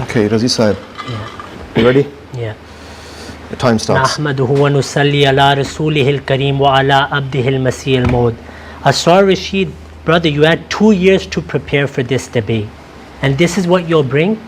Okay, Razi Sahib. Yeah. You ready? Yeah. The time starts. نحمده ونصلي على رسوله الكريم وعلى عبده المسيح الموعود. Asrar Rashid, brother, you had 2 years to prepare for this debate. And this is what you'll bring?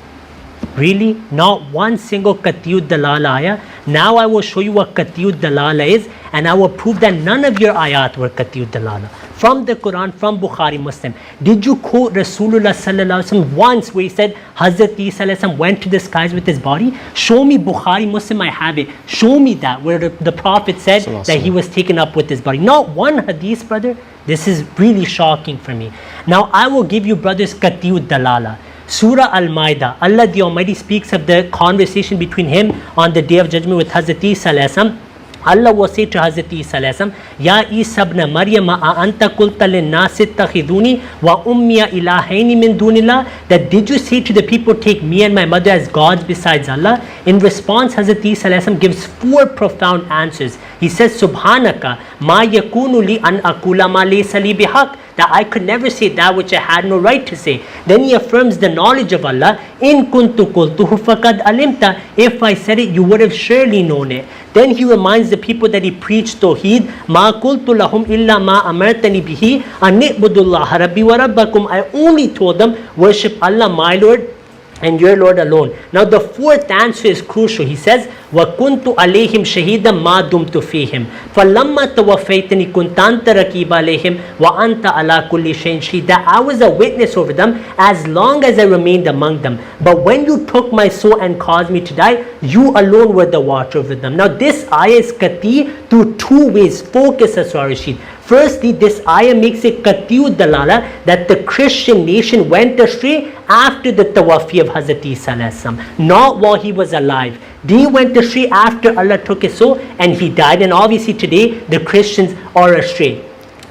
Really? Not one single Qatiyud Dalala ayah? Now I will show you what Qatiyud Dalala is, and I will prove that none of your ayat were Qatiyud Dalala. From the Quran, from Bukhari Muslim. Did you quote Rasulullah sallallahu alaihi wasallam once where he said Hazrat Isa sallallahu alaihi wasallam went to the skies with his body? Show me Bukhari Muslim, I have it. Show me that where the Prophet said that he was taken up with his body. Not one hadith, brother. This is really shocking for me. Now I will give you, brothers, Qatiyud Dalala. Surah Al-Ma'idah, Allah the Almighty speaks of the conversation between him on the Day of Judgment with Hazrat Isa sallallahu alaihi wasallam. Allah will say to Hazrat Isa sallallahu alaihi wasallam, Ya Isa ibn Maryam, anta qulta lin-nasi ittakhiduni wa ummiya ilahaini min dunillah, that did you say to the people, take me and my mother as gods besides Allah? In response, Hazrat Isa sallallahu alaihi wasallam gives 4 profound answers. He says, Subhanaka ma yakunu li an aqula ma laysa li bihaq, that I could never say that which I had no right to say. Then he affirms the knowledge of Allah. In kuntu qultuhu faqad alimta, if I said it, you would have surely known it. Then he reminds the people that he preached Tawheed. Ma qultu lahum illa ma amartani bihi an i'budullaha rabbi wa rabbakum. I only told them, worship Allah, my Lord, and your Lord alone. Now the 4th answer is crucial. He says, وَكُنْتُ عَلَيْهِمْ شَهِيدًا مَا دُمْتُ فِيهِمْ فَلَمَّا تَوَفَّيْتَنِي كُنْتَ أَنْتَ رَقِيبَ عَلَيْهِمْ وَأَنْتَ عَلَى كُلِّ شَيْءٍ شَهِيدٌ, that I was a witness over them as long as I remained among them. But when you took my soul and caused me to die, you alone were the watcher over them. Now this ayah is qati through 2 ways. Focus, Asrar Rashid. Firstly, this ayah makes it Qatiyud Dalala that the Christian nation went astray after the tawafi of Hazrat Isa sallallahu alaihi wasallam, not while he was alive. They went astray after Allah took his soul and he died, and obviously today the Christians are astray.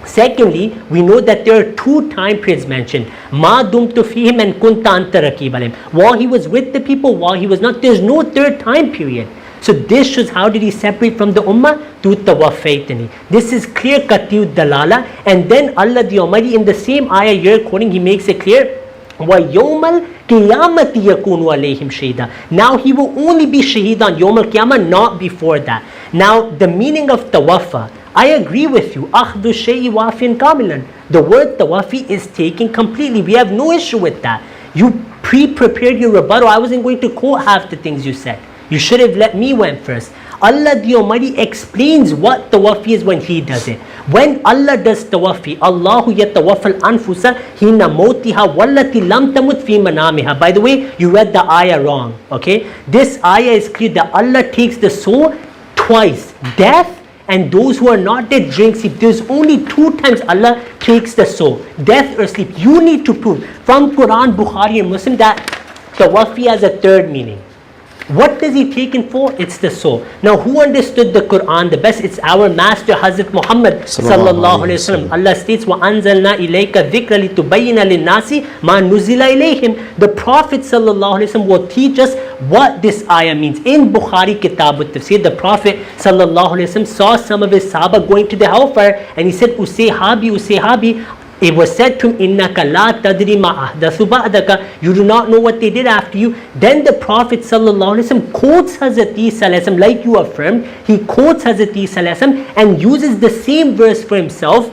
Secondly, we know that there are 2 time periods mentioned. Ma dumtu fihim and kunta anta raqib alayhim. While he was with the people, while he was not, there's no 3rd time period. So this shows how did he separate from the ummah? To tawaffaytani. This is clear Qatiyud Dalala. And then Allah the Almighty in the same ayah you're quoting, he makes it clear, وَيَوْمَ الْقِيَامَةِ يَكُونُ عَلَيْهِمْ شَهِيدًا. Now he will only be shaheed on Yawm al-Qiyamah, not before that. Now the meaning of tawaffa, I agree with you. أَخْذُ الشَّيْءِ وَافٍ كَامِلًا. The word tawafi is taken completely. We have no issue with that. You pre-prepared your rebuttal. I wasn't going to quote half the things you said. You should have let me went first. Allah the Almighty explains what tawafi is when he does it. When Allah does tawafi, Allahu yatawaffal anfusa hina mautiha wallati lam tamut fi manamiha. By the way, you read the ayah wrong. Okay, this ayah is clear that Allah takes the soul twice, death and those who are not dead drink sleep. There's only 2 times Allah takes the soul, death or sleep. You need to prove from Quran, Bukhari and Muslim that tawafi has a 3rd meaning. What does he take in for? It's the soul. Now who understood the Quran the best? It's our master Hazrat Muhammad sallallahu alaihi wasallam. Allah states, وَأَنزَلْنَا إِلَيْكَ ذِكْرَ لِتُبَيِّنَ لِلنَّاسِ مَا نُزِلَ إِلَيْهِمْ. The Prophet sallallahu alaihi wasallam will teach us what this ayah means. In Bukhari Kitab al-Tafsir, the Prophet sallallahu alaihi wasallam saw some of his Sahaba going to the hellfire and he said, Usayhabi, Usayhabi. It was said to him, إِنَّكَ لَا تَدْرِي مَا أَحْدَثُ بَعْدَكَ. You do not know what they did after you. Then the Prophet ﷺ quotes Hazrat Isa ﷺ, like you affirmed. He quotes Hazrat Isa ﷺ and uses the same verse for himself.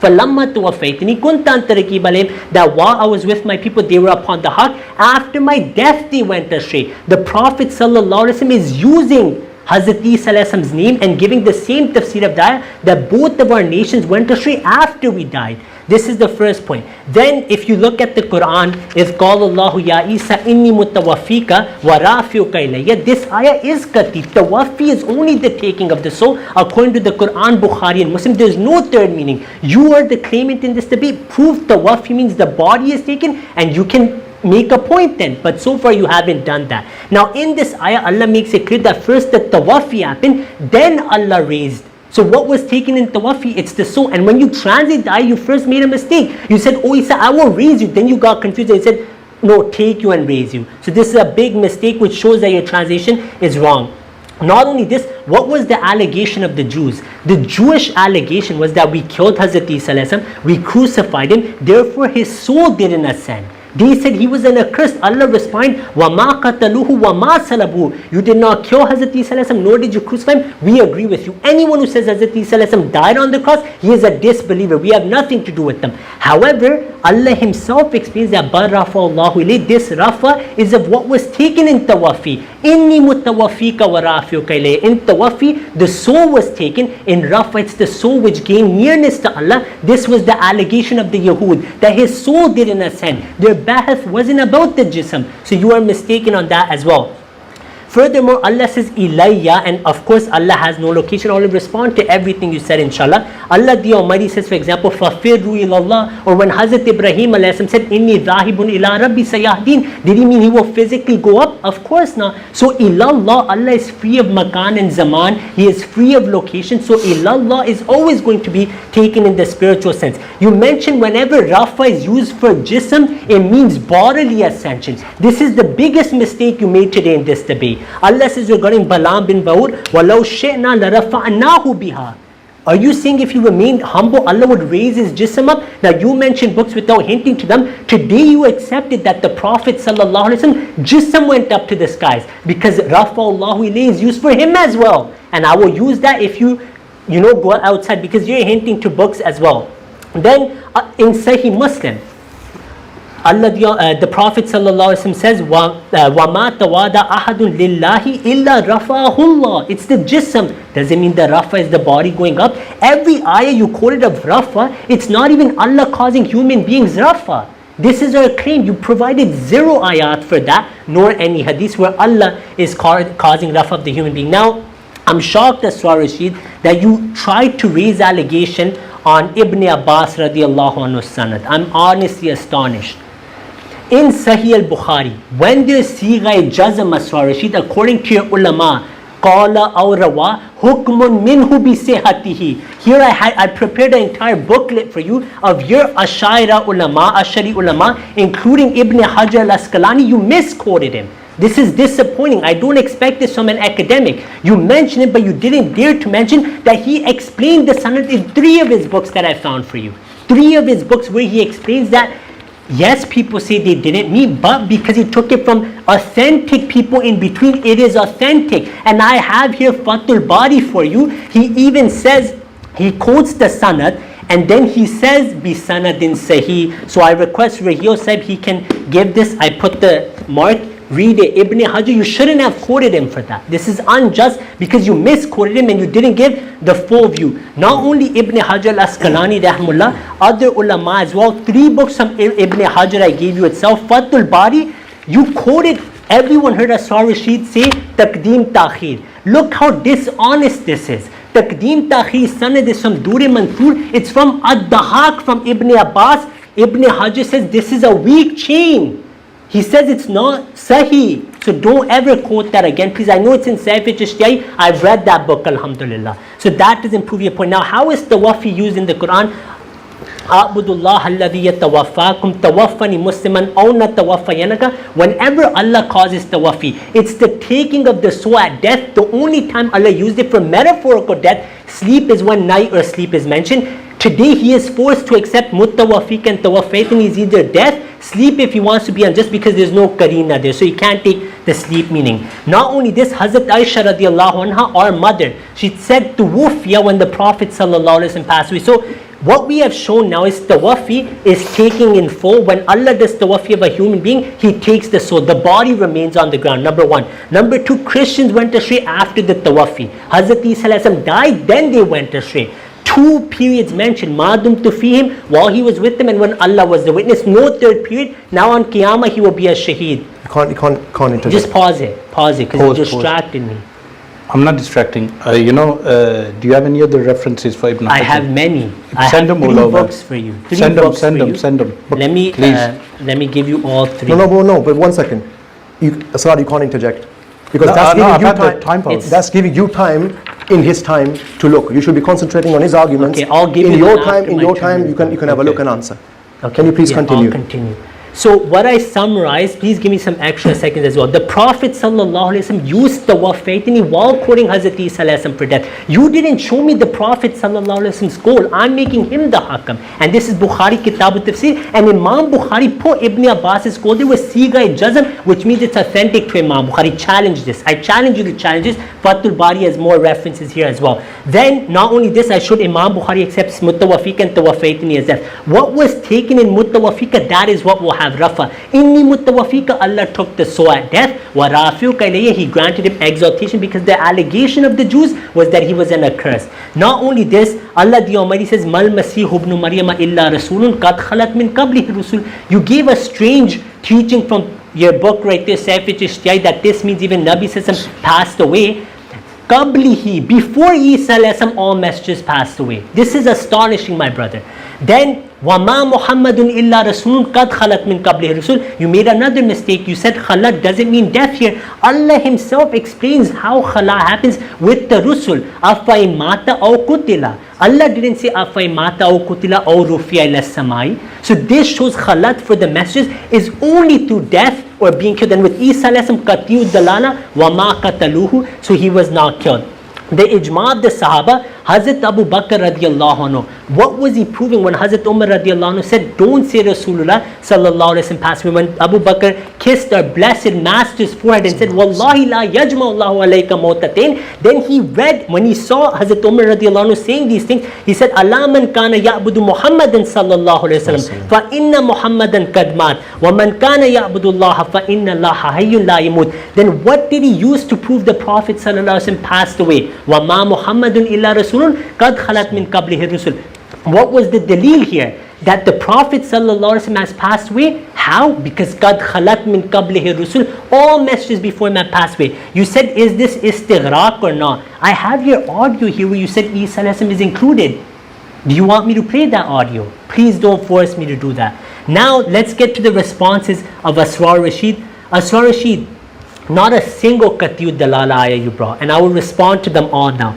فَلَمَّا تُوَفَّيْتَنِي كُنْتَ أَنْتَ رَقِيبَ عَلَيْهِمْ. That while I was with my people, they were upon the haqq. After my death, they went astray. The Prophet ﷺ is using Hazrat Isa ﷺ's name and giving the same tafsir of that both of our nations went astray after we died. This is the first point. Then if you look at the Quran, إِذْ قَالَ اللَّهُ يَا إِيسَى إِنِّي مُتَوَفِّيكَ وَرَافِعُكَ إِلَيَّ. This ayah is qati. Tawafi is only the taking of the soul. According to the Quran, Bukhari and Muslim, there is no 3rd meaning. You are the claimant in this debate. Proof tawafi means the body is taken and you can make a point then. But so far you haven't done that. Now in this ayah, Allah makes it clear that first the tawafi happened, then Allah raised. So what was taken in tawafi? It's the soul. And when you translate the ayah, you first made a mistake. You said, oh Isa, I will raise you. Then you got confused and you said, no, take you and raise you. So this is a big mistake which shows that your translation is wrong. Not only this, what was the allegation of the Jews? The Jewish allegation was that we killed Hazrat Isa, we crucified him, therefore his soul didn't ascend. They said he was an accursed. Allah responded, وَمَا قَتَلُوهُ وَمَا صَلَبُوهُ. You did not kill Hazrat Isa, nor did you crucify him. We agree with you. Anyone who says Hazrat Isa died on the cross, he is a disbeliever. We have nothing to do with them. However, Allah himself explains that بَرْ رَفَى اللَّهُ إِلَيْهِ. This rafa is of what was taken in tawafi. إِنِّي مُتَوَفِّيكَ وَرَافِعُكَ إِلَيْهِ. In tawafi, the soul was taken. In rafa, it's the soul which gained nearness to Allah. This was the allegation of the Yahud, that his soul didn't ascend. Their bahath wasn't about the jism. So you are mistaken on that as well. Furthermore, Allah says ilayya, and of course Allah has no location. I will respond to everything you said, inshallah. Allah the Almighty says, for example, fafirru ilallah, or when Hazrat Ibrahim said inni dhahibun ila rabbi sayahdin, did he mean he will physically go up? Of course not. So ilallah, Allah is free of makan and zaman. He is free of location. So ilallah is always going to be taken in the spiritual sense. You mentioned whenever rafa is used for jism, it means bodily ascension. This is the biggest mistake you made today in this debate. Allah says regarding Balaam bin Baur, وَلَوْ شِئْنَا لَرَفَعْنَاهُ بِهَا. Are you saying if he remained humble, Allah would raise his jism up? Now you mentioned books without hinting to them. Today you accepted that the Prophet ﷺ jism went up to the skies, because Rafa'allahu ilayhi is used for him as well. And I will use that if you go outside, because you're hinting to books as well. Then in Sahih Muslim, Allah, the Prophet ﷺ says, وَمَا تَوَادَ أَحَدٌ لِلَّهِ إِلَّا رَفَعَهُ اللَّهُ. It's the jism. Doesn't mean the rafa is the body going up. Every ayah you quoted of rafa, it's not even Allah causing human beings rafa. This is our claim. You provided zero ayat for that, nor any hadith where Allah is causing rafa of the human being. Now, I'm shocked, Asrar Rashid, that you tried to raise allegation on Ibn Abbas radiallahu anhu sanad. I'm honestly astonished. In Sahih al-Bukhari, when there's sigha jazm, Asrar Rashid, according to your ulama, qala aw rawa hukmun minhu bi sihatihi. Here I prepared an entire booklet for you of your Ash'ari ulama, including Ibn Hajar al-Asqalani. You misquoted him. This is disappointing. I don't expect this from an academic. You mentioned it, but you didn't dare to mention that he explained the sanad in 3 of his books that I found for you. 3 of his books where he explains that yes, people say they didn't mean, but because he took it from authentic people in between, it is authentic. And I have here Fathul Bari for you. He even says, he quotes the sanad, and then he says, bi sanadin sahih. So I request Raheel Sahib, he can give this. I put the mark. Read it. Ibn Hajar, you shouldn't have quoted him for that. This is unjust because you misquoted him and you didn't give the full view. Not only Ibn Hajar al-Asqalani rahmullah, other ulama as well. 3 books from Ibn Hajar I gave you itself. Fathul Bari, you quoted, everyone heard Asrar Rashid say Taqdeem Ta'khir. Look how dishonest this is. Taqdeem Ta'khir sanad is from Dur Manthur. It's from Ad-Dahak from Ibn Abbas. Ibn Hajar says this is a weak chain. He says it's not sahih. So don't ever quote that again, please. I know it's in Saif Ishtiyai. I've read that book, alhamdulillah. So that doesn't prove your point. Now, how is tawafi used in the Quran? A'budullah alladhi yatawaffakum tawaffani musliman aw natawaffayanaka. Whenever Allah causes tawafi, it's the taking of the soul at death. The only time Allah used it for metaphorical death, sleep is when night or sleep is mentioned. Today he is forced to accept mutawafik and tawaffaytan is either death, sleep if he wants to be on, just because there's no karina there, so he can't take the sleep meaning. Not only this, Hazrat Aisha radiallahu anha, our mother, she said tuwufya when the Prophet sallallahu alaihi wasallam passed away. So what we have shown now is tawafi is taking in full. When Allah does tawafi of a human being, he takes the soul. The body remains on the ground, number 1. Number 2, Christians went astray after the tawafi. Hazrat Isa died, then they went astray. 2 periods mentioned, Madum Tufihim, while he was with them and when Allah was the witness. No 3rd period. Now on Qiyamah he will be a shaheed. You can't interject. Just pause it, because you distracted me. I'm not distracting. Do you have any other references for Ibn Hajar? I have many. Send them all over. 3 books for you. Send them. Let me give you all 3. No, but 1 second. Asrar, you can't interject. Because that's giving you time. That's giving you time in his time to look. You should be concentrating on his arguments. Okay, I'll give in you your time. In your time, you can have a look and answer. Okay. Can you please continue? I'll continue. So what I summarized, please give me some extra seconds as well. The Prophet sallallahu alaihi wasallam used tawaffaitni while quoting Hazrat Isa alayhi salam for death. You didn't show me the Prophet sallallahu alaihi wasallam's goal. I'm making him the hakam. And this is Bukhari Kitab al-Tafsir. And Imam Bukhari put Ibn Abbas's goal there was siga jazm, which means it's authentic to Imam Bukhari. Challenge this. I challenge you to challenge this. Fathul Bari has more references here as well. Then not only this, I showed Imam Bukhari accepts mutawafika and tawaffaitni as death. What was taken in mutawafika, that is what will have rafa. Inni mutawafika, Allah took the soul at death. Wa rafiuka ilayya, he granted him exaltation, because the allegation of the Jews was that he was an accursed. Not only this, Allah the Almighty says, Mal Masih ibn Maryam illa rasulun qad khalat min qablihi rusul. You gave a strange teaching from your book right there, Saif-e-Ishtiyai, that this means even Nabi Sassam passed away. Qablihi, before Isa alayhi salam, all messages passed away. This is astonishing, my brother. Then وَمَا مُحَمَّدٌ إِلَّا رَسُولٌ قَدْ خَلَتْ مِنْ قَبْلِهِ رُسُلٌ. You made another mistake. You said khalat doesn't mean death here. Allah himself explains how khala happens with the rusul. أَفَإِن مَاتَ أَوْ قُتِلَ. Allah didn't say أَفَإِن مَاتَ أَوْ قُتِلَ أَوْ رُفِعَ إِلَى السَّمَاءِ. So this shows khalat for the messages is only through death or being killed. And with Isa alayhi salam, qati'u dalala وَمَا قَتَلُوهُ, so he was not killed. The ijma of the Sahaba, Hazrat Abu Bakr radiallahu anhu, what was he proving when Hazrat Umar radiallahu anhu said, don't say Rasulullah sallallahu alayhi wa sallam passed away? When Abu Bakr kissed our blessed master's forehead and said, Wallahi la yajma Allahu alayka mawtatain, then he read, when he saw Hazrat Umar radiallahu anhu saying these things, he said, Allah man kana ya'budu Muhammadan sallallahu alayhi wa sallam, fa inna Muhammadan qad mat, wa man kana ya'budu Allah fa inna Allah hayyun la yamut. Then what did he use to prove the Prophet sallallahu alayhi wa sallam passed away? وَمَا مُحَمَّدٌ إِلَّا رَسُولٌ قَدْ خَلَتْ مِنْ قَبْلِهِ الرُّسُلُ. What was the dalil here? That the Prophet ﷺ has passed away? How? Because قَدْ خَلَتْ مِنْ قَبْلِهِ الرُّسُلُ. All messages before him have passed away. You said, is this istighraq or not? I have your audio here where you said Isa is included. Do you want me to play that audio? Please don't force me to do that. Now let's get to the responses of Asrar Rashid. Asrar Rashid, not a single qati'u dalala ayah you brought, and I will respond to them all now.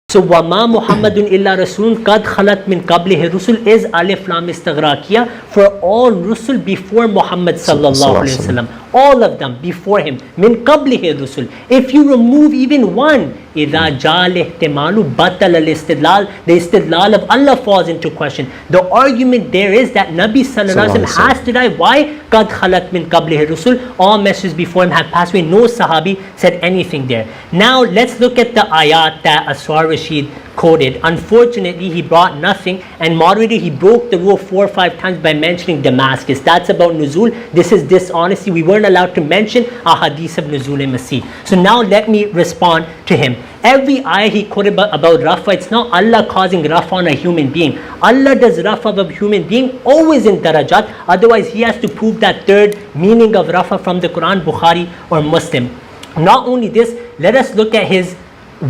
So وَمَا مُحَمَّدٌ إِلَّا رَسُولٌ قَدْ خَلَتْ مِنْ قَبْلِهِ الرُّسُلُ is alif lam istighraqiyya for all rusul before Muhammad sallallahu alayhi wa sallam. All of them before him. Min qablihi rusul. If you remove even one, إِذَا جَالِ احْتِمَالُ بَطَلَ الْإِسْتِدْلَالِ, the istidlal of Allah falls into question. The argument there is that Nabi sallallahu alayhi wa sallam has to die. Why? قَدْ خَلَتْ مِنْ قَبْلِهِ rusul. All messages before him have passed away. No Sahabi said anything there. Now let's look at the ayat that Asrar Rashid quoted. Unfortunately, he brought nothing, and moderator, he broke the rule 4 or 5 times by mentioning Damascus. That's about Nuzul. This is dishonesty. We weren't allowed to mention a hadith of Nuzul Masih. So now let me respond to him. Every ayah he quoted about Rafa, it's not Allah causing Rafa on a human being. Allah does Rafa of a human being always in darajat. Otherwise, he has to prove that third meaning of Rafa from the Quran, Bukhari or Muslim. Not only this, let us look at his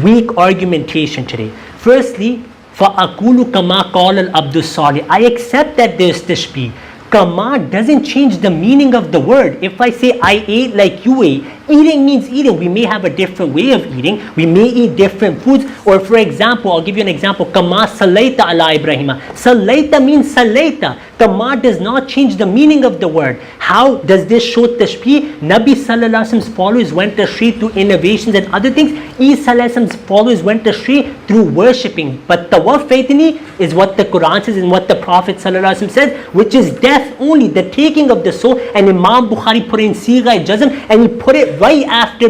weak argumentation today. Firstly, فَأَقُولُ كَمَا قَالَ الْعَبْدُ الصَّالِحِ. I accept that there's tashbih. Kama doesn't change the meaning of the word. If I say I ate like you ate, eating means eating. We may have a different way of eating. We may eat different foods. Or for example, I'll give you an example. Kama salaita ala Ibrahima. Salaita means salaita. Kama does not change the meaning of the word. How does this show tashbih? Nabi sallallahu alaihi wasallam's followers went astray through innovations and other things. Isa sallallahu alaihi wasallam's followers went astray through worshipping. But tawaffaitni is what the Quran says and what the Prophet sallallahu alaihi wasallam says, which is death only, the taking of the soul. And Imam Bukhari put in siga jazm, and he put it right after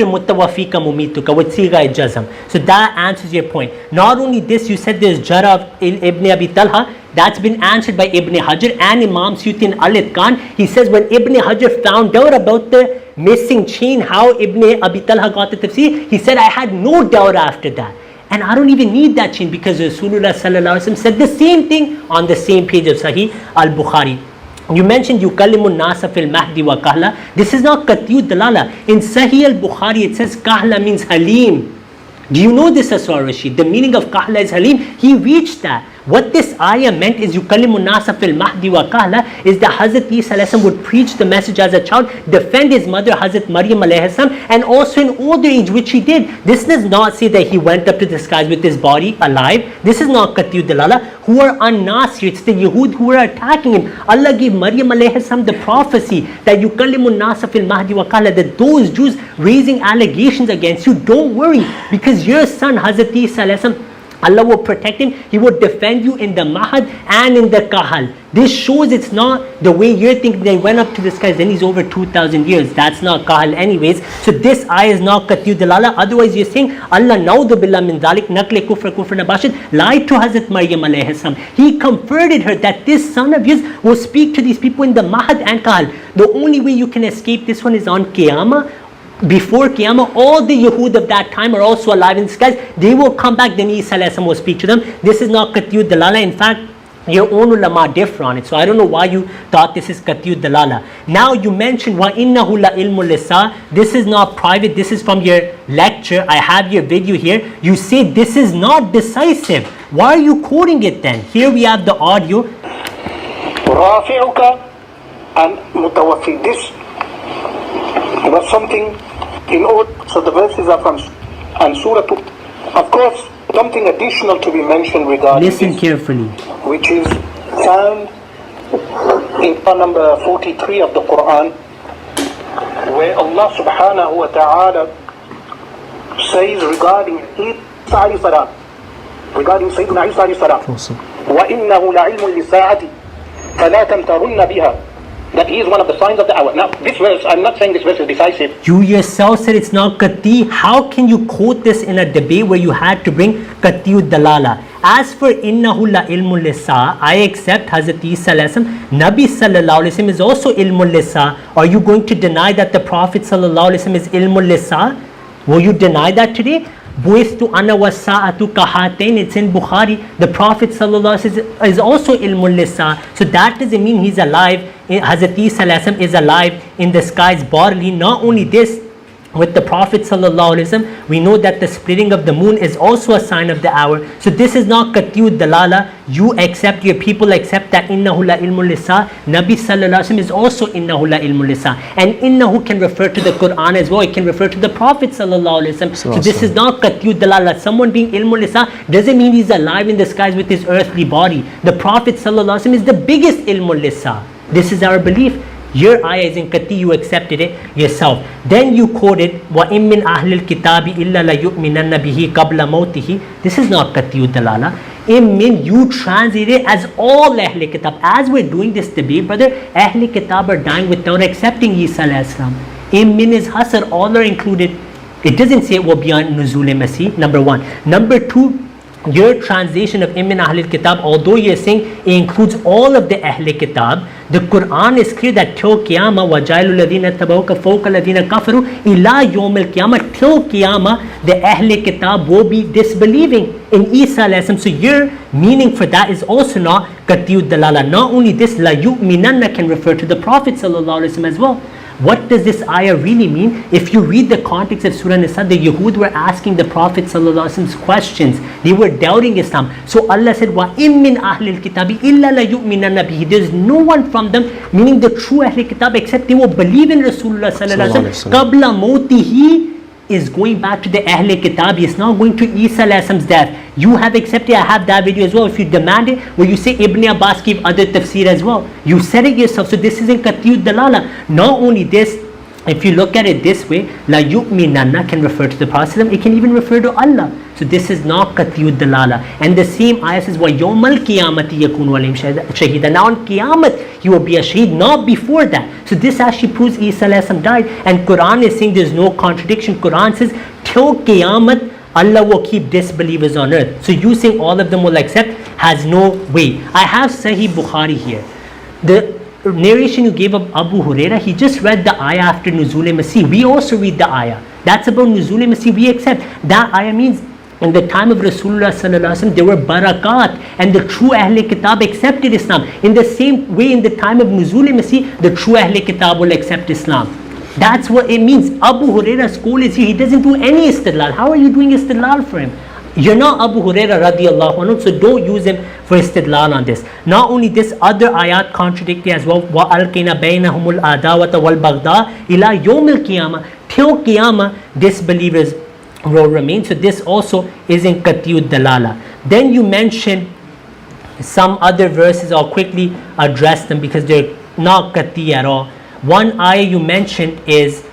mutawafika mumituka with siga jazm. So that answers your point. Not only this, you said there's Jara of Ibn Abi Talha. That's been answered by Ibn Hajar and Imam Suyuti in Al-Itqan. He says when Ibn Hajar found out about the missing chain, how Ibn Abi Talha got the tafsir, he said, I had no doubt after that. And I don't even need that chain because Rasulullah sallallahu alaihi wasallam said the same thing on the same page of Sahih al-Bukhari. You mentioned yukallimun nasa fil mahdi wa kahla. This is not qati'u dalala. In Sahih al-Bukhari it says kahla means halim. Do you know this, Asrar Rashid? The meaning of kahla is halim. He reached that. What this ayah meant is yukallimu nasa fil mahdi wa kahla, is that Hazrat Isa alayhi salam would preach the message as a child, defend his mother Hazrat Maryam alayhi salam, and also in older age, which he did. This does not say that he went up to the skies with his body alive. This is not qat'iyyu dalala. Who are un-nasir, it's the Yahud who are attacking him. Allah gave Maryam alayhi salam the prophecy that yukallimu nasa fil mahdi wa kahla, that those Jews raising allegations against you, don't worry, because your son Hazrat Isa alayhi salam, Allah will protect him. He will defend you in the mahad and in the kahal. This shows it's not the way you're thinking that he went up to the skies, then he's over 2,000 years. That's not kahal anyways. So this ayah is not qat'iyyu dalala. Otherwise you're saying Allah na'udhu billah min dhalik, nakle kufr nabashid, lied to Hazrat Maryam alayhi salam. He comforted her that this son of yours will speak to these people in the mahad and kahal. The only way you can escape this one is on Qiyamah. Before Qiyamah, all the Yahud of that time are also alive in the skies. They will come back, then Isa alayhi salam will speak to them. This is not qat'iyyu dalala. In fact, your own ulama differ on it. So I don't know why you thought this is qat'iyyu dalala. Now you mentioned wa innahu la ilmul lisa. This is not private. This is from your lecture. I have your video here. You say this is not decisive. Why are you quoting it then? Here we have the audio. Rafi'uka and mutawaffi. This was something in order. So the verses are from and Surah. Of course, something additional to be mentioned regarding Listen this, carefully. which is found in Surah number 43 of the Quran, where Allah subhanahu wa ta'ala says regarding Isa alayhi salam, regarding Sayyidina Isa alayhi salam, وَإِنَّهُ لَعِلْمٌ لِلسَّاعَةِ فَلَا تَمْتَرُنَّ بِهَا, that he is one of the signs of the hour. Now this verse, I'm not saying this verse is decisive. You yourself said it's not qat'i. How can you quote this in a debate where you had to bring qat'iyyu dalala? As for innahu la ilmul lisa, I accept Hazrat Isa alayhi salam, Nabi sallallahu alayhi wasallam is also ilmul lisa. Are you going to deny that the Prophet sallallahu alayhi wasallam is ilmul lisa? Will you deny that today? Buistu ana wa sa'atu kahatain, it's in Bukhari. The Prophet sallallahu alaihi wasallam is also ilmul lisa. So that doesn't mean he's alive. Hazrat Isa alayhi salam is alive in the skies bodily. Not only this, with the Prophet sallallahu alaihi wasallam, we know that the splitting of the moon is also a sign of the hour. So this is not qat'iyyu dalala. You accept, your people accept that innahu la ilmul lisa. Nabi sallallahu alaihi wasallam is also innahu la ilmul lisa. And innahu can refer to the Quran as well. It can refer to the Prophet sallallahu alaihi wasallam. So this is not qat'iyyu dalala. Someone being ilmul lisa doesn't mean he's alive in the skies with his earthly body. The Prophet sallallahu alaihi wasallam is the biggest ilmul lisa. This is our belief. Your ayah is in qat'i, you accepted it yourself. Then you quoted وَإِن مِّنْ أَهْلِ الْكِتَابِ إِلَّا لَيُؤْمِنَنَّ بِهِ قَبْلَ مَوْتِهِ. This is not qat'i dalala. Min, you translate it as all Ahl Kitab. As we're doing this debate, brother, Ahl Kitab are dying without accepting Isa alayhi salam. Min is hasr, all are included. It doesn't say it will be on Nuzul Masih, number one. Number two, your translation of Min Ahl Kitab, although you're saying it includes all of the Ahl Kitab, the Quran is clear that till Qiyamah وَجَعَلُوا الَّذِينَ اتَّبَعُوكَ فَوْقَ الَّذِينَ كَفَرُوا إِلَى يَوْمِ الْقِيَامَةِ. Till Qiyamah, the Ahl Kitab will be disbelieving in Isa alayhi salam. So your meaning for that is also not qat'iyyu dalala. Not only this, la yu'minanna can refer to the Prophet sallallahu alaihi wasallam as well. What does this ayah really mean? If you read the context of Surah Nisa, the Yahud were asking the Prophet ﷺ questions. They were doubting Islam. So Allah said, وَإِن مِّنْ أَهْلِ الْكِتَابِ إِلَّا لَيُؤْمِنَنَّ بِهِ. There's no one from them, meaning the true Ahl Kitab, except they will believe in Rasulullah ﷺ. قَبْلَ مَوْتِهِ is going back to the Ahl Kitab. It's not going to Isa alayhi salam's death. You have accepted, I have that video as well. If you demand it, where you say Ibn Abbas gave other tafsir as well. You said it yourself. So this isn't qat'iyyu dalala. Not only this, if you look at it this way, la yu'minanna can refer to the Prophet. It can even refer to Allah. So this is not qat'iyyu dalala. And the same ayah says, wa yawmal qiyamati yakunu alayhim shahida. Now on Qiyamah, he will be a shaheed, not before that. So this actually proves Isa alayhi salam died. And Quran is saying there's no contradiction. Quran says, till Qiyamah, Allah will keep disbelievers on earth. So you saying all of them will accept has no weight. I have Sahih Bukhari here. The narration you gave of Abu Huraira, he just read the ayah after Nuzul Masih. We also read the ayah. That's about Nuzul Masih. We accept. That ayah means in the time of Rasulullah sallallahu alaihi wasallam, there were barakat, and the true Ahl Kitab accepted Islam. In the same way, in the time of Nuzul Masih, the true Ahl Kitab will accept Islam. That's what it means. Abu Huraira's school is here. He doesn't do any istidlal. How are you doing istidlal for him? You're not Abu Huraira radiallahu anhu, so don't use him for istidlal on this. Not only this, other ayat contradict it as well. وَأَلْقِينَ بَيْنَهُمُ الْعَدَاوَةَ وَالْبَغْضَاءَ إِلَى يَوْمِ الْقِيَامَةِ. Till Qiyamah, disbelievers will remain. So this also is in Qatiyud Dalala. Then you mention some other verses. I'll quickly address them because they're not Qati at all. One ayah you mentioned is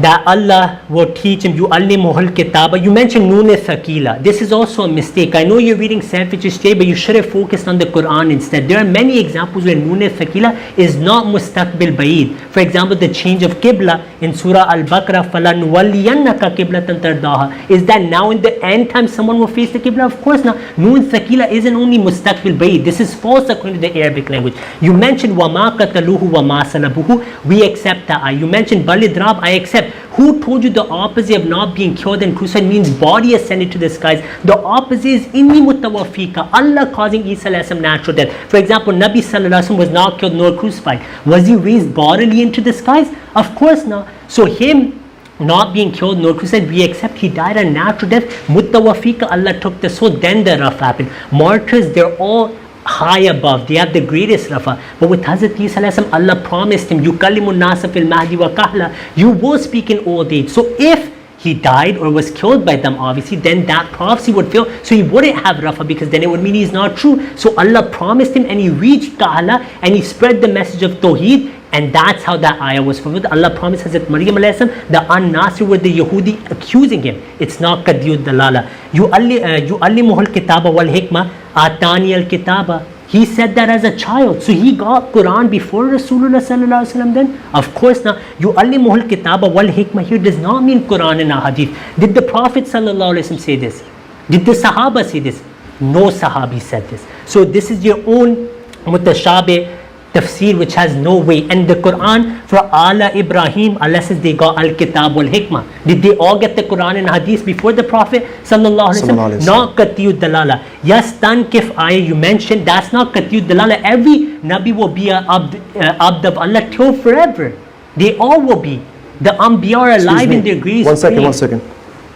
that Allah will teach him, yu'allimuhul kitaba. You mentioned Noon Thaqila. This is also a mistake. I know you're reading self-interest, but you should have focused on the Quran instead. There are many examples where Noon Thaqila is not mustaqbil ba'id. For example, the change of Qibla in Surah Al-Baqarah, فَلَنُوَلِّيَنَّكَ قِبْلَةً تَرْضَاهَا. Is that now in the end time someone will face the Qibla? Of course not. Noon Thaqila isn't only mustaqbil ba'id. This is false according to the Arabic language. You mentioned وَمَا قَتَلُوهُ وَمَا صَلَبُوهُ. We accept that. You mentioned Balidrab. I accept. Who told you the opposite of not being killed and crucified means body ascended to the skies? The opposite is inni mutawafika, Allah causing Isa alayhi salam natural death. For example, Nabi sallallahu alaihi wasallam was not killed nor crucified. Was he raised bodily into the skies? Of course not. So him not being killed nor crucified, we accept he died a natural death. Mutawafika, Allah took the soul, then the raf happened. Martyrs, they're all high above, they have the greatest rafa. But with Hazrat Isa alayhi salam, Allah promised him, yukallimun nasa fil mahdi wa kahla, you will speak in old age. So if he died or was killed by them, obviously, then that prophecy would fail. So he wouldn't have rafa, because then it would mean he's not true. So Allah promised him, and he reached kahla, and he spread the message of Tawheed. And that's how that ayah was fulfilled. Allah promised Hazrat Maryam alayhi salam, the An-Nasir were the Yahudi accusing him. It's not Qadiyud Dalala. Yu'allimuhul kitaba wal hikmah, atani al kitaba. He said that as a child. So he got Quran before Rasulullah sallallahu alaihi wasallam then? Of course not. Yu'allimuhul kitaba wal hikmah here does not mean Quran and Hadith. Did the Prophet sallallahu alaihi wasallam say this? Did the Sahaba say this? No Sahabi said this. So this is your own mutashabih tafsir which has no weight. And the Quran for Ala Ibrahim, Allah says they got Al-Kitab wal-Hikmah. Did they all get the Quran and Hadith before the Prophet sallallahu alaihi wasallam? Not Qatiyud Dalala. Yes, Tankif ayah you mentioned, that's not Qatiyud Dalala. Every Nabi will be a abd of Allah till forever. They all will be. The Anbiya are alive in their graves. One second.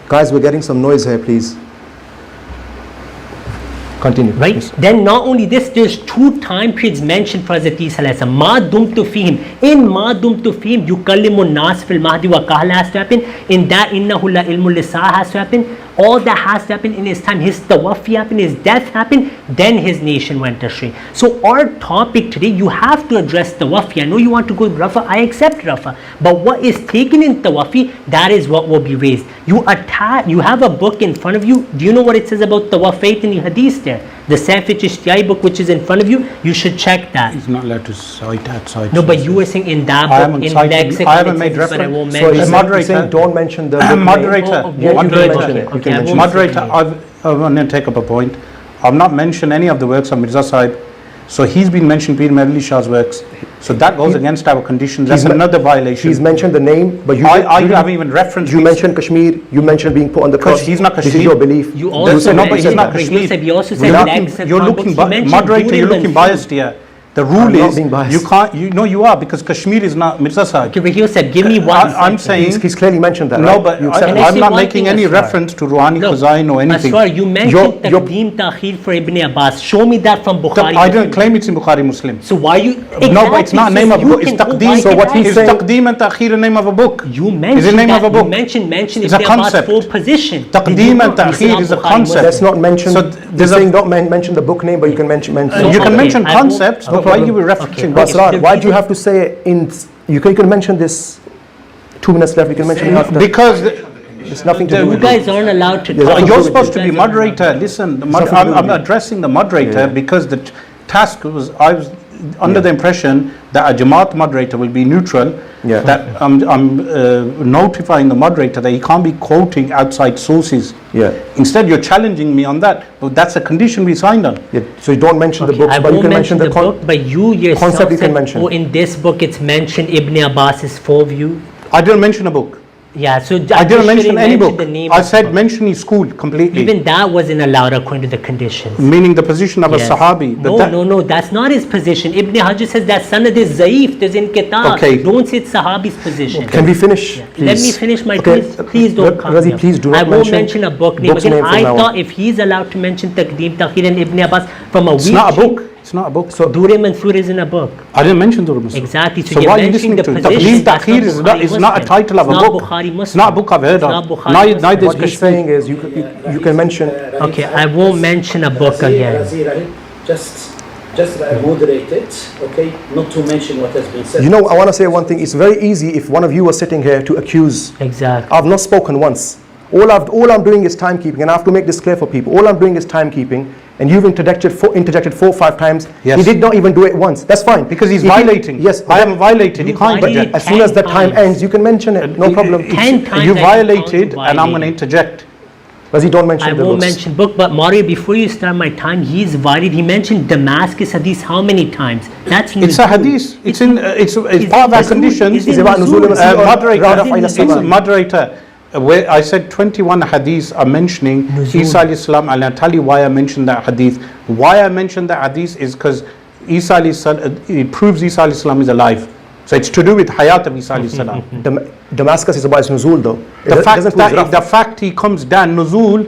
Guys, we're getting some noise here, please. Continue. Right? Yes. Then not only this, there's two time periods mentioned for Hazrat Isa alayhi salam. Ma dumtu fihim. In ma dumtu fihim, yukallimun nas fil mahdi wa kahla has to happen. In that, innahu la ilmul lisa has to happen. All that has to happen in his time. His tawafi happened, his death happened, then his nation went astray. So our topic today, you have to address tawafi. I know you want to go with Rafa, I accept Rafa. But what is taken in tawafi, that is what will be raised. You have a book in front of you. Do you know what it says about tawafait in the hadith there? The Safi book which is in front of you, you should check that. He's not allowed to cite outside. No, but you were saying in that book, in lexicon, I haven't made reference. But I won't so mention. moderator, don't mention the Moderator, I want to take up a point. I've not mentioned any of the works of Mirza Sahib. So he's been mentioning Pir Mehdi Shah's works. So that goes against our conditions. That's another violation. He's mentioned the name, but you haven't even referenced. You mentioned Kashmir. You mentioned being put on the cross. He's not Kashmir. This is your belief. You also no, but he's not Kashmir. You also said you're looking moderator. You're looking biased here. The rule is you can't. You are, because Kashmir is not Mirza Sahib. Okay, but he said, give me one. I'm saying he's clearly mentioned that. No, but I'm not making any reference to Rouhani Khazain or anything. Asrar, you mentioned Taqdeem Ta'khir for Ibn Abbas. Show me that from Bukhari. I don't claim it's in Bukhari Muslim. So why you? No, but it's not name of a book. It's Taqdeem. So what he's saying? Is Taqdeem and Ta'khir a name of a book? You mentioned is it name of a book? You mentioned Ibn Abbas' full position. Taqdeem and Ta'khir is a concept. That's not mentioned. So they're saying don't mention the book name, but you can mention. You can mention concepts, but why you referencing? Basrar, why do you have to say in? You can mention this. 2 minutes left. You can mention it after. Because there's nothing to do with you guys aren't allowed to talk. You're supposed to be moderator. Listen, I'm addressing the moderator because the task was I was under the impression that a Jamaat moderator will be neutral. That I'm notifying the moderator that he can't be quoting outside sources. Instead, you're challenging me on that. But that's a condition we signed on. So you don't mention the books, but you can mention the book. But you yourself concept you can mention. Oh, in this book, it's mentioned Ibn Abbas's full view. I didn't mention a book. Yeah, so I didn't mention any book. The name I said mention his school completely. Even that wasn't allowed according to the conditions. Meaning the position of a Sahabi. No, that's not his position. Ibn Hajar says that sanad is zaif, there's in kitab. Okay. Don't say it's Sahabi's position. Can we finish? Please. Let me finish my please don't come Razi, please do not I won't mention a book name. Again, I thought if he's allowed to mention Taqdeem, Ta'khir and Ibn Abbas from a weak... It's not a book. It's not a book. So Durr Mansur isn't a book. I didn't mention Durr Mansur. Exactly. So why are you listening to it? Taqdeem, Ta'khir is not a title of a book. It's not a book I've heard of. Neither is what he's saying is you can mention... Okay, I won't mention a book again. Just moderate it, okay? Not to mention what has been said. You know, I want to say one thing. It's very easy if one of you was sitting here to accuse. Exactly. I've not spoken once. All I'm doing is timekeeping, and I have to make this clear for people. All I'm doing is timekeeping, and you've interjected 4 or 5 times. Yes. He did not even do it once. That's fine. Because he's violating. Yes. I haven't violated. You can't interject. As soon as the time ends, you can mention it. No problem. 10 times You violated, and I'm going to interject. Because he don't mention I the won't books. mention book, but Mario, before you start my time, he's violated. He mentioned Damascus hadith how many times? That's It's a hadith. It's part of our conditions. Is it about nuzul Moderator. Where I said 21 hadiths are mentioning Isa alayhi salam, and I'll tell you why I mentioned that hadith. Why I mentioned that hadith is because Isa alayhi salam, it proves Isa alayhi salam is alive. So it's to do with hayat of Isa alayhi salam. Damascus is about his nuzul though. The fact he comes down, nuzul,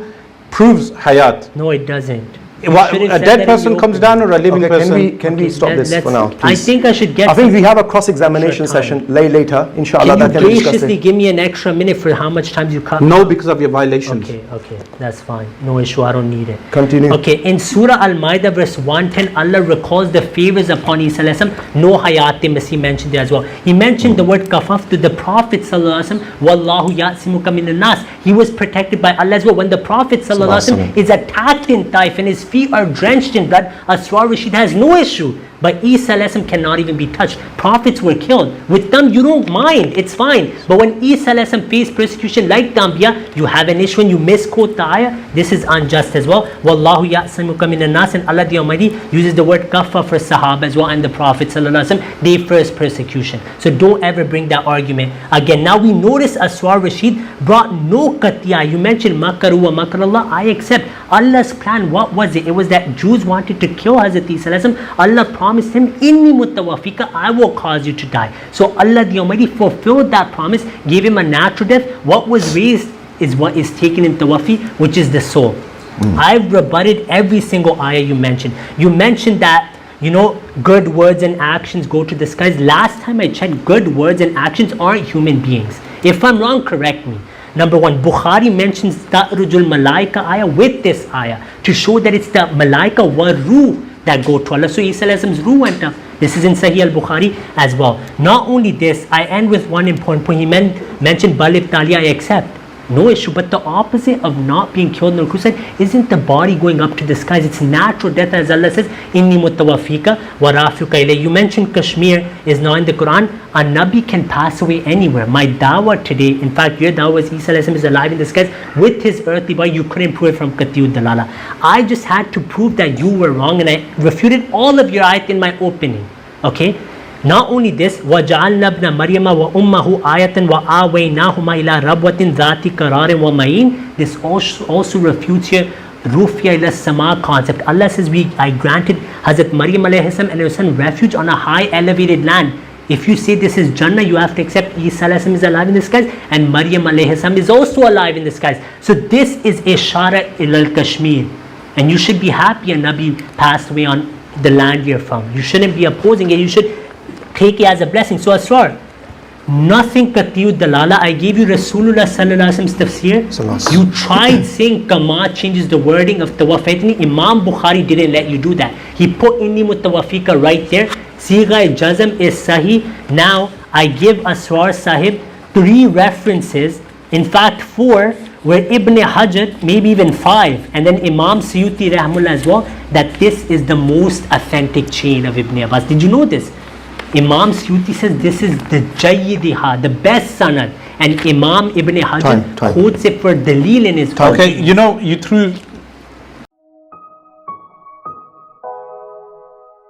proves hayat. No, it doesn't. A dead person comes down or a living person? Can we stop this for now, please? I think I should get... I think we have a cross-examination session later, inshallah. Can you graciously give me an extra minute for how much time you cut? No, because of your violations. Okay, that's fine. No issue, I don't need it. Continue. Okay, in Surah Al-Ma'idah verse 110, Allah recalls the favors upon Isa alayhi salam. No hayat-e-masih mentioned there as well. He mentioned the word kafaf to the Prophet sallallahu alayhi wa sallam. Wallahu ya'simuka minan nas. He was protected by Allah as well. When the Prophet sallallahu alayhi wa sallam is attacked in Taif and his feet are drenched in blood, Asrar Rashid has no issue. But Isa alayhi salam cannot even be touched. Prophets were killed. With them, you don't mind. It's fine. But when Isa alayhi salam faced persecution like the Anbiya, you have an issue when you misquote the ayah. This is unjust as well. Wallahu ya'simuka minan nas. And Allah the Almighty uses the word kaffa for Sahaba as well, and the Prophet sallallahu alaihi wasallam, they first persecution. So don't ever bring that argument again. Now we notice Asrar Rashid brought no qatiyah. You mentioned makaru wa makarallah. I accept Allah's plan. What was it? It was that Jews wanted to kill Hazrat Isa alayhi salam. Allah promised him, inni mutawafika, I will cause you to die. So Allah the Almighty fulfilled that promise, gave him a natural death. What was raised is what is taken in tawafi, which is the soul. I've rebutted every single ayah you mentioned. You mentioned that, you know, good words and actions go to the skies. Last time I checked, good words and actions aren't human beings. If I'm wrong, correct me. Number one, Bukhari mentions Ta'rujul Malaika ayah with this ayah to show that it's the Malaika wa Ruh that go to Allah. So Isa alayhi salam's Ruh went up. This is in Sahih al-Bukhari as well. Not only this, I end with one important point. He mentioned Balib Tali, I accept. No issue. But the opposite of not being killed in the crusade isn't the body going up to the skies. It's natural death, as Allah says, Inni mutawafika wa rafiuka ilay. You mentioned Kashmir is now in the Quran. A Nabi can pass away anywhere. My dawah today, in fact, your dawah is Isa alayhi salam is alive in the skies with his earthly body. You couldn't prove it from Qatiyud Dalala. I just had to prove that you were wrong, and I refuted all of your ayat in my opening. Okay? Not only this, وَجَعَلْنَا ابْنَ مَرْيَمَ وَأُمَّهُ آيَةً وَآوَيْنَاهُمَا إِلَىٰ رَبْوَةٍ ذَاتِ قَرَارٍ وَمَعِينٍ. This also refutes your Rufiya ila Sama concept. Allah says, I granted Hazrat Maryam alayhi salam and her son refuge on a high elevated land. If you say this is Jannah, you have to accept Isa alayhi salam is alive in the skies and Maryam alayhi salam is also alive in the skies. So this is Ishara ila Kashmir. And you should be happy a Nabi passed away on the land you're from. You shouldn't be opposing it. You should take it as a blessing. So Asrar, nothing Qatiyud Dalala. I gave you Rasulullah sallallahu alaihi wasallam's tafsir. You tried saying Kama changes the wording of Tawafetni. Imam Bukhari didn't let you do that. He put Inni Mutawafika right there. Sigha Jazm is Sahih. Now I give Asrar Sahib 3 references, in fact 4, where Ibn Hajar, maybe even 5, and then Imam Suyuti Rahmullah as well, that this is the most authentic chain of Ibn Abbas. Did you know this? Imam Suyuti says this is the Jayyidiha, the best sanad, and Imam Ibn Hajar quotes it for dalil in his book. Okay, you know, you threw